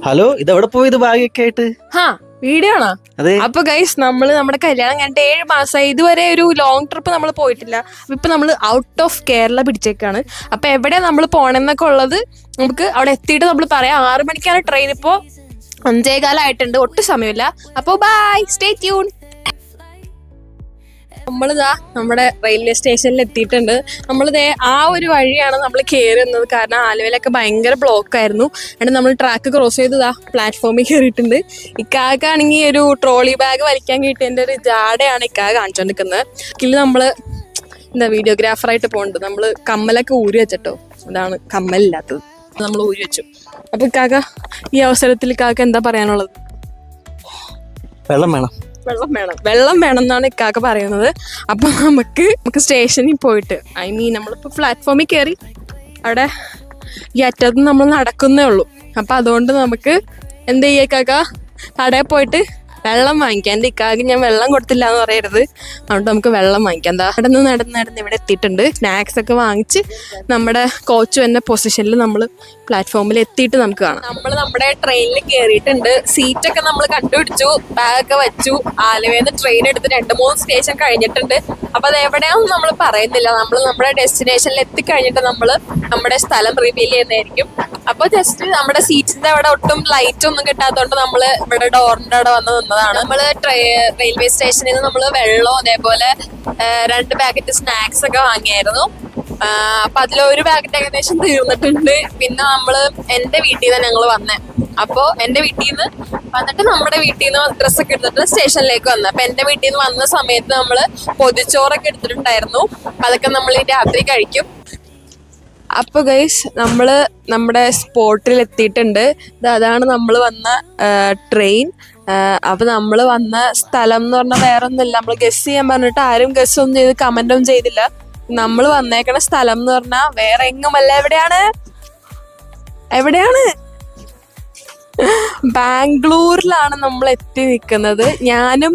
Hello, ഇതെവിടെ പോയത് ബാഗൊക്കെ ആയിട്ട്? വീഡിയോ ആണോ? അതെ. അപ്പൊ ഗൈസ്, നമ്മള് നമ്മുടെ കല്യാണം കഴിഞ്ഞിട്ട് 7 മാസമായി. ഇതുവരെ ഒരു ലോങ് ട്രിപ്പ് നമ്മൾ പോയിട്ടില്ല. ഇപ്പൊ നമ്മൾ ഔട്ട് ഓഫ് കേരള പിടിച്ചേക്കാണ്. അപ്പൊ എവിടെയാ നമ്മൾ പോണെന്നൊക്കെ ഉള്ളത് നമുക്ക് അവിടെ എത്തിയിട്ട് നമ്മൾ പറയാം. 6 മണിക്കാണ് ട്രെയിൻ. ഇപ്പോ 5:15 ഒട്ടും സമയമില്ല. അപ്പൊ ബൈ, സ്റ്റേ ട്യൂൺ. നമ്മളിതാ നമ്മുടെ റെയിൽവേ സ്റ്റേഷനിൽ എത്തിയിട്ടുണ്ട്. നമ്മളിതേ ആ ഒരു വഴിയാണ് നമ്മൾ കയറുന്നത്. കാരണം ആലുവയിലൊക്കെ ഭയങ്കര ബ്ലോക്ക് ആയിരുന്നു. എന്നിട്ട് നമ്മൾ ട്രാക്ക് ക്രോസ് ചെയ്തതാ പ്ലാറ്റ്ഫോമിൽ കയറിയിട്ടുണ്ട്. ഇക്കാക്കാണെങ്കിൽ ഒരു ട്രോളി ബാഗ് വലിക്കാൻ കിട്ടിയതിൻ്റെ ഒരു ജാടയാണ് ഇക്കാക കാണിച്ചോണ്ടിരിക്കുന്നത്. ഇതിൽ നമ്മൾ എന്താ വീഡിയോഗ്രാഫറായിട്ട് പോകുന്നുണ്ട്. നമ്മൾ കമ്മലൊക്കെ ഊരി വെച്ചിട്ടോ, അതാണ് കമ്മലില്ലാത്തത്, നമ്മൾ ഊരി വെച്ചു. അപ്പൊ ഇക്കാക്ക ഈ അവസരത്തിൽ ഇക്കാക്ക എന്താ പറയാനുള്ളത്? വെള്ളം വേണം. വെള്ളം വേണം എന്നാണ് ഇക്കാക്ക പറയുന്നത്. അപ്പൊ നമുക്ക് സ്റ്റേഷനിൽ പോയിട്ട്, നമ്മളിപ്പോ പ്ലാറ്റ്ഫോമിൽ കയറി അവിടെ ഈ അറ്റത്ത് നമ്മൾ നടക്കുന്നേ ഉള്ളൂ. അപ്പൊ അതുകൊണ്ട് നമുക്ക് എന്ത് ചെയ്യാ ഇക്കാക്ക, കടയിൽ പോയിട്ട് വെള്ളം വാങ്ങിക്കാം. എൻ്റെ ഇക്കാക്ക് ഞാൻ വെള്ളം കൊടുത്തില്ല എന്ന് പറയരുത്. അതുകൊണ്ട് നമുക്ക് വെള്ളം വാങ്ങിക്കാം. എന്താ അവിടെ നിന്ന് നടന്ന് ഇവിടെ എത്തിയിട്ടുണ്ട്. സ്നാക്സ് ഒക്കെ വാങ്ങിച്ച് നമ്മുടെ കോച്ച് തന്നെ പൊസിഷനിൽ നമ്മൾ പ്ലാറ്റ്ഫോമിൽ എത്തിയിട്ട് നമുക്ക് കാണാം. നമ്മൾ നമ്മുടെ ട്രെയിനിൽ കയറിയിട്ടുണ്ട്. സീറ്റൊക്കെ നമ്മൾ കണ്ടുപിടിച്ചു, ബാഗൊക്കെ വെച്ചു. ആലുവയിൽ ട്രെയിൻ എടുത്ത് 2-3 സ്റ്റേഷൻ കഴിഞ്ഞിട്ടുണ്ട്. അപ്പൊ അത് എവിടെയാണെന്ന് നമ്മൾ പറയുന്നില്ല. നമ്മൾ നമ്മുടെ ഡെസ്റ്റിനേഷനിൽ എത്തിക്കഴിഞ്ഞിട്ട് നമ്മൾ നമ്മുടെ സ്ഥലം റിവീൽ ചെയ്യുന്നതായിരിക്കും. അപ്പൊ ജസ്റ്റ് നമ്മുടെ സീറ്റിന്റെ അവിടെ ഒട്ടും ലൈറ്റ് ഒന്നും കിട്ടാത്തതുകൊണ്ട് നമ്മൾ ഇവിടെ ഡോറിന്റെ അവിടെ വന്ന് നിന്നതാണ്. നമ്മള് റെയിൽവേ സ്റ്റേഷനിൽ നിന്ന് നമ്മള് വെള്ളവും അതേപോലെ 2 പാക്കറ്റ് സ്നാക്സ് ഒക്കെ വാങ്ങിയായിരുന്നു. അപ്പൊ അതിലൊരു പാക്കറ്റ് ഏകദേശം തീർന്നിട്ടുണ്ട്. പിന്നെ നമ്മള് എന്റെ വീട്ടിൽ നിന്ന് ഞങ്ങൾ വന്നേ. അപ്പൊ എന്റെ വീട്ടിൽ നിന്ന് വന്നിട്ട് നമ്മുടെ വീട്ടിൽ നിന്ന് ഡ്രസ്സൊക്കെ എടുത്തിട്ട് സ്റ്റേഷനിലേക്ക് വന്നത്. അപ്പൊ എന്റെ വീട്ടിൽ നിന്ന് വന്ന സമയത്ത് നമ്മള് പൊതിച്ചോറൊക്കെ എടുത്തിട്ടുണ്ടായിരുന്നു. അതൊക്കെ നമ്മൾ ഈ രാത്രി കഴിക്കും. അപ്പൊ ഗൈസ്, നമ്മള് നമ്മുടെ സ്പോട്ടിൽ എത്തിയിട്ടുണ്ട്. അതാണ് നമ്മൾ വന്ന ട്രെയിൻ. അപ്പൊ നമ്മൾ വന്ന സ്ഥലം എന്ന് പറഞ്ഞാൽ വേറെ ഒന്നുമില്ല. നമ്മൾ ഗസ് ചെയ്യാൻ പറഞ്ഞിട്ട് ആരും ഗസ് ഒന്നും ചെയ്ത് കമന്റ് ഒന്നും ചെയ്തില്ല. നമ്മൾ വന്നേക്കണ സ്ഥലം എന്ന് പറഞ്ഞാൽ വേറെ എങ്ങുമല്ല. എവിടെയാണ്? ബാംഗ്ലൂരിലാണ് നമ്മൾ എത്തി നിൽക്കുന്നത്. ഞാനും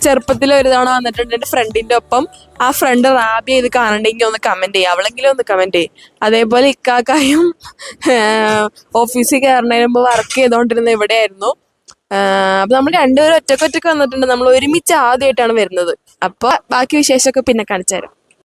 ചെറുപ്പത്തിൽ ഒരു തവണ വന്നിട്ടുണ്ട് എൻ്റെ ഫ്രണ്ടിന്റെ ഒപ്പം. ആ ഫ്രണ്ട് റാബിയ ഇത് കാണണ്ടെങ്കിൽ ഒന്ന് കമന്റ് ചെയ്യും, അവളെങ്കിലും ഒന്ന് കമന്റ് ചെയ്യും. അതേപോലെ ഇക്കാക്കായും ഓഫീസിൽ കയറുന്നതിന് മുമ്പ് വർക്ക് ചെയ്തോണ്ടിരുന്ന ഇവിടെയായിരുന്നു. അപ്പൊ നമ്മൾ രണ്ടുപേരും ഒറ്റക്കൊറ്റക്ക് വന്നിട്ടുണ്ട്. നമ്മൾ ഒരുമിച്ച് ആദ്യമായിട്ടാണ് വരുന്നത്. അപ്പൊ ബാക്കി വിശേഷമൊക്കെ പിന്നെ കാണിച്ചു തരാം.